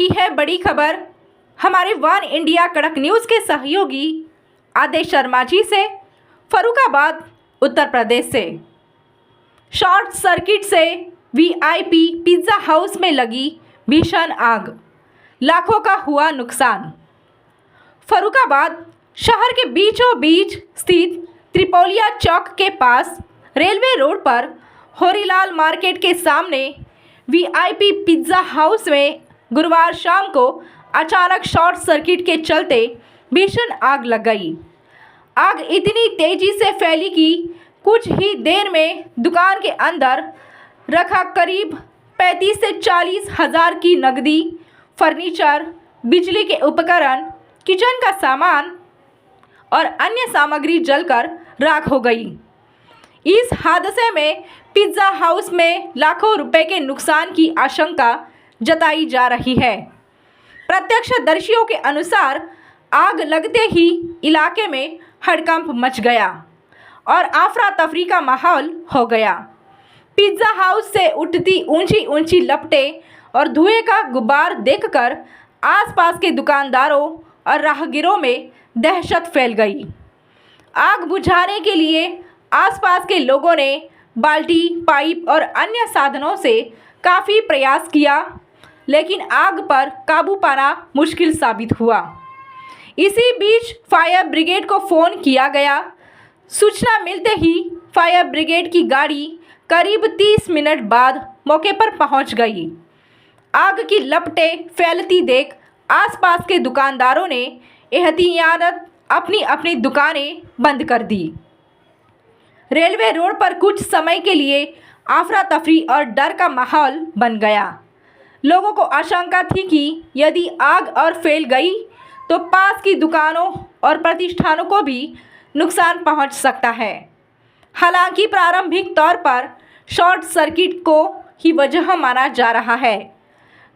की है बड़ी खबर हमारे वन इंडिया कड़क न्यूज़ के सहयोगी आदेश शर्मा जी से। फर्रुखाबाद उत्तर प्रदेश से शॉर्ट सर्किट से वीआईपी पिज्ज़ा हाउस में लगी भीषण आग, लाखों का हुआ नुकसान। फर्रुखाबाद शहर के बीचों बीच स्थित त्रिपोलिया चौक के पास रेलवे रोड पर होरीलाल मार्केट के सामने वीआईपी पिज्ज़ा हाउस में गुरुवार शाम को अचानक शॉर्ट सर्किट के चलते भीषण आग लग गई। आग इतनी तेजी से फैली कि कुछ ही देर में दुकान के अंदर रखा करीब 35 से 40 हज़ार की नकदी, फर्नीचर, बिजली के उपकरण, किचन का सामान और अन्य सामग्री जलकर राख हो गई। इस हादसे में पिज्ज़ा हाउस में लाखों रुपए के नुकसान की आशंका जताई जा रही है। प्रत्यक्षदर्शियों के अनुसार आग लगते ही इलाके में हड़कंप मच गया और अफरा तफरी का माहौल हो गया। पिज्ज़ा हाउस से उठती ऊंची ऊंची लपटें और धुएं का गुब्बार देखकर आसपास के दुकानदारों और राहगीरों में दहशत फैल गई। आग बुझाने के लिए आसपास के लोगों ने बाल्टी, पाइप और अन्य साधनों से काफ़ी प्रयास किया, लेकिन आग पर काबू पाना मुश्किल साबित हुआ। इसी बीच फायर ब्रिगेड को फ़ोन किया गया। सूचना मिलते ही फायर ब्रिगेड की गाड़ी करीब 30 मिनट बाद मौके पर पहुंच गई। आग की लपटें फैलती देख आसपास के दुकानदारों ने एहतियातन अपनी अपनी दुकानें बंद कर दी। रेलवे रोड पर कुछ समय के लिए अफरा तफरी और डर का माहौल बन गया। लोगों को आशंका थी कि यदि आग और फैल गई तो पास की दुकानों और प्रतिष्ठानों को भी नुकसान पहुंच सकता है। हालांकि प्रारंभिक तौर पर शॉर्ट सर्किट को ही वजह माना जा रहा है।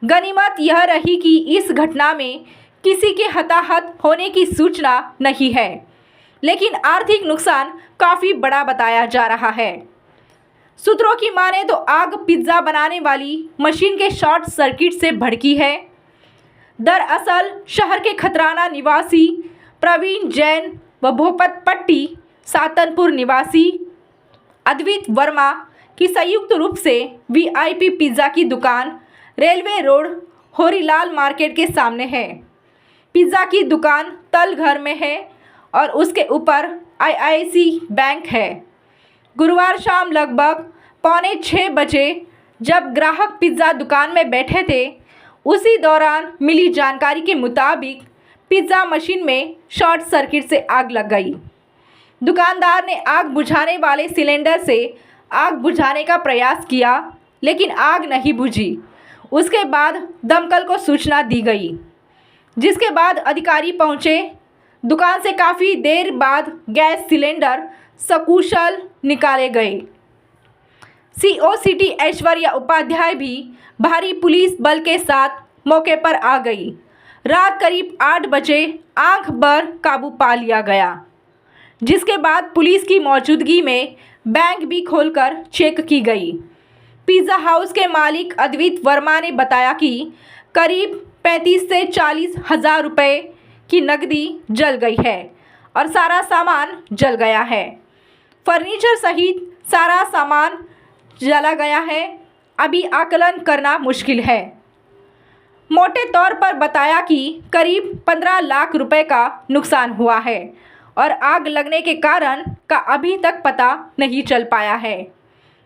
गनीमत यह रही कि इस घटना में किसी के हताहत होने की सूचना नहीं है, लेकिन आर्थिक नुकसान काफ़ी बड़ा बताया जा रहा है। सूत्रों की माने तो आग पिज्ज़ा बनाने वाली मशीन के शॉर्ट सर्किट से भड़की है। दरअसल शहर के खतराना निवासी प्रवीण जैन व भोपतपट्टी सातनपुर निवासी अद्वित वर्मा की संयुक्त रूप से वीआईपी पिज्ज़ा की दुकान रेलवे रोड होरीलाल मार्केट के सामने है। पिज्ज़ा की दुकान तल घर में है और उसके ऊपर आईआईसी बैंक है। गुरुवार शाम लगभग 5:45 बजे जब ग्राहक पिज्ज़ा दुकान में बैठे थे, उसी दौरान मिली जानकारी के मुताबिक पिज्ज़ा मशीन में शॉर्ट सर्किट से आग लग गई। दुकानदार ने आग बुझाने वाले सिलेंडर से आग बुझाने का प्रयास किया, लेकिन आग नहीं बुझी। उसके बाद दमकल को सूचना दी गई, जिसके बाद अधिकारी पहुंचे। दुकान से काफ़ी देर बाद गैस सिलेंडर सकुशल निकाले गए। सीओ सिटी ऐश्वर्या उपाध्याय भी भारी पुलिस बल के साथ मौके पर आ गई। रात करीब 8 बजे आग पर काबू पा लिया गया, जिसके बाद पुलिस की मौजूदगी में बैंक भी खोलकर चेक की गई। पिज़्ज़ा हाउस के मालिक अद्वित वर्मा ने बताया कि करीब 35 से 40 हज़ार रुपये की नकदी जल गई है और सारा सामान जल गया है। फर्नीचर सहित सारा सामान जला गया है। अभी आकलन करना मुश्किल है। मोटे तौर पर बताया कि करीब 15 लाख रुपए का नुकसान हुआ है और आग लगने के कारण का अभी तक पता नहीं चल पाया है।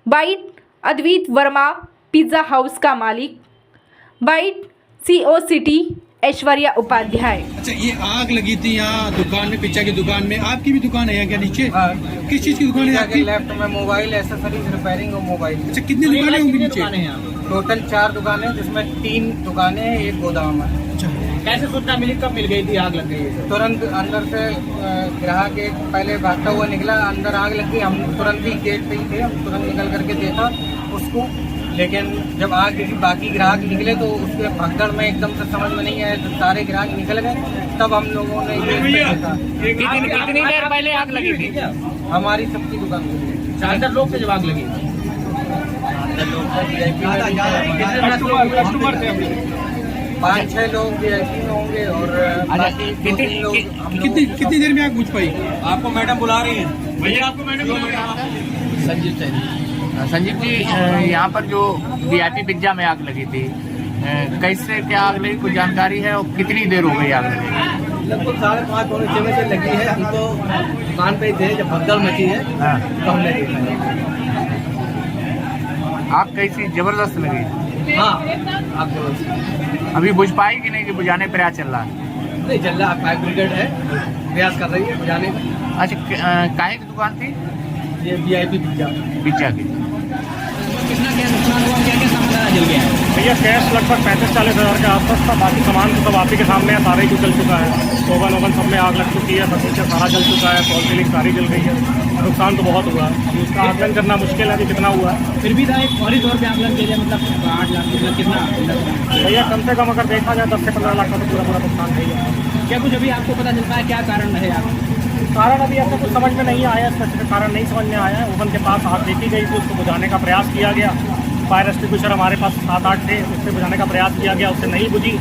Byte Advait Verma, pizza house का मालिक। Byte CO city Aishwarya Upadhyay. अच्छा, ये आग लगी थी यहाँ दुकान में, पिज्जा की दुकान में। आपकी भी दुकान है यहाँ क्या नीचे? किस चीज की दुकान है आपकी? लेफ्ट में मोबाइल एसेसरीज रिपेयरिंग और मोबाइल। अच्छा, कितनी दुकानें होंगी नीचे? टोटल 4 दुकानें, जिसमें 3 दुकानें हैं, एक गोदाम है। अच्छा, कैसे सूचना मिली, कब मिल गई थी आग लग गई? तुरंत अंदर से ग्राहक एक पहले भागता हुआ निकला, अंदर आग लग गई। हम तुरंत ही गेट पे ही थे, हम तुरंत निकल करके देखा उसको, लेकिन जब आग लगी बाकी ग्राहक निकले तो उसके भगदड़ में एकदम से समझ में नहीं आया। जब सारे ग्राहक निकल गए तब हम लोगों ने ये देखा। कितनी देर पहले आग लगी थी? हमारी सबकी दुकान पे अंदर लोग से जब आग लगी? कितने कस्टमर थे? 5-6 लोग VIP में होंगे और बाकी 2-3 लोग हम लोग। कितनी देर में आग बुझ पाई? आपको मैडम बुला रही हैं। भैया आपको मैडम संजीव जी, यहाँ पर जो VIP पिज्जा में आग लगी थी, कैसे क्या आग लगी, कुछ जानकारी है और कितनी देर हो गई आग लगी? लगभग 5:30-6 बजे लगी है। हम तो दुकान पे ही थे जब भगदड़ मची है हाँ। तो हमने देखा। आग कैसी जबरदस्त लगी? हाँ, आप जरूर। अभी बुझ पाई कि नहीं, कि बुझाने का प्रयास चल रहा है? नहीं चल रहा, फायर ब्रिगेड है, प्रयास कर रही है बुझाने का। अच्छा, काहे की दुकान थी? ये VIP पिज्जा। पिज्जा की। कितना क्या नुकसान हुआ, क्या क्या सामान जल गया है? भैया कैश लगभग 35-40 हज़ार के आसपास था। बाकी सामान तो सब आप ही के सामने है, सारा ही कुछ जल चुका है। ओवन सब में आग लग चुकी है, फर्नीचर सारा जल चुका है, फॉल सीलिंग सारी जल गई है। नुकसान तो बहुत हुआ है, अभी उसका आकलन करना मुश्किल है कि कितना हुआ है। फिर भी था एक फौरी तौर पे आकलन किया जाए, मतलब 8 लाख मतलब कितना? भैया कम से कम अगर देखा जाए 10 से 15 लाख का तो पूरा नुकसान है ही। क्या कुछ अभी आपको पता चलता है क्या कारण है? आप कारण अभी ऐसा कुछ समझ में नहीं आया, स्पेसिफिक कारण नहीं समझ में आया है। ओवन के पास आग देखी गई थी, उसको बुझाने का प्रयास किया गया। फायर एक्सटिंग्विशर हमारे पास 7-8 थे, उससे बुझाने का प्रयास किया गया, उससे नहीं बुझी।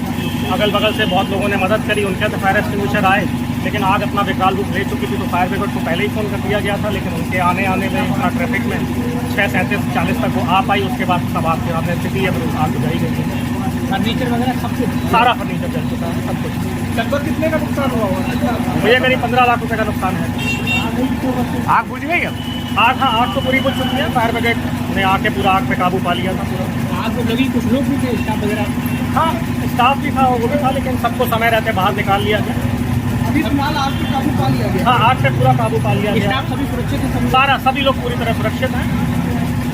अगल बगल से बहुत लोगों ने मदद करी, उनके तो फायर एक्सटिंग्विशर आए, लेकिन आग अपना विकराल रूप ले चुकी थी। तो फायर ब्रिगेड को पहले ही फ़ोन कर दिया गया था, लेकिन उनके आने में इतना ट्रैफिक में 6:37-40 तक वो आ पाई। उसके बाद सब आपके सामने स्थिति है, फिर आग बुझाई गई थी। फर्नीचर वगैरह सब कुछ, सारा फर्नीचर जल चुका है, सब कुछ। लगभग कितने का नुकसान हुआ होगा? भैया करीब 15 लाख रुपये का नुकसान है। आग बुझ गई अब? आग तो पूरी बुझ चुकी है। फायर ब्रिगेड ने आके पूरा आग पे काबू पा लिया था पूरा। आग को लगी, कुछ लोग भी थे, स्टाफ वगैरह? हाँ, स्टाफ भी था, वो भी था, लेकिन सबको समय रहते बाहर निकाल लिया गया। अभी फिलहाल आग पे काबू पा लिया गया। हाँ, आग पे पूरा काबू पा लिया गया। स्टाफ सभी सुरक्षित है? सभी लोग पूरी तरह सुरक्षित हैं।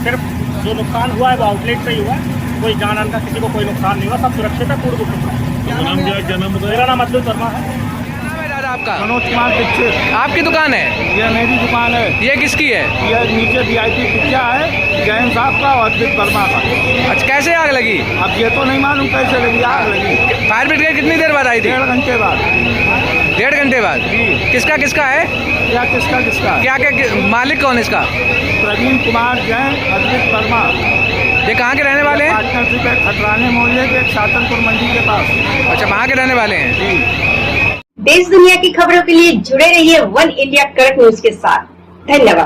सिर्फ जो नुकसान हुआ है वो आउटलेट से ही हुआ है, कोई जान का किसी को कोई नुकसान नहीं हुआ, सब सुरक्षित है, पूर्ण रूप से। मेरा नाम अब्दुल वर्मा है। दादा आपका? मनोज कुमार दीक्षित। आपकी दुकान है? ये मेरी दुकान है। ये किसकी है? ये नीचे VIP पिज्जा है, जैन साहब का और अद्वित वर्मा का। अच्छा, कैसे आग लगी? अब ये तो नहीं मालूम कैसे लगी, आग लगी। फायर ब्रिगेड कितनी देर बाद आई थी? 1.5 घंटे बाद। 1.5 घंटे बाद? किसका किसका है? क्या किसका? क्या मालिक कौन है इसका? प्रवीण कुमार जैन, अद्वित वर्मा। ये कहाँ के रहने वाले हैं? पार्टनरशिप है खटराने मोहल्ले के सातनपुर मंडी के पास। अच्छा, वहाँ के रहने वाले हैं। देश दुनिया की खबरों के लिए जुड़े रहिए वन इंडिया कड़क न्यूज के साथ। धन्यवाद।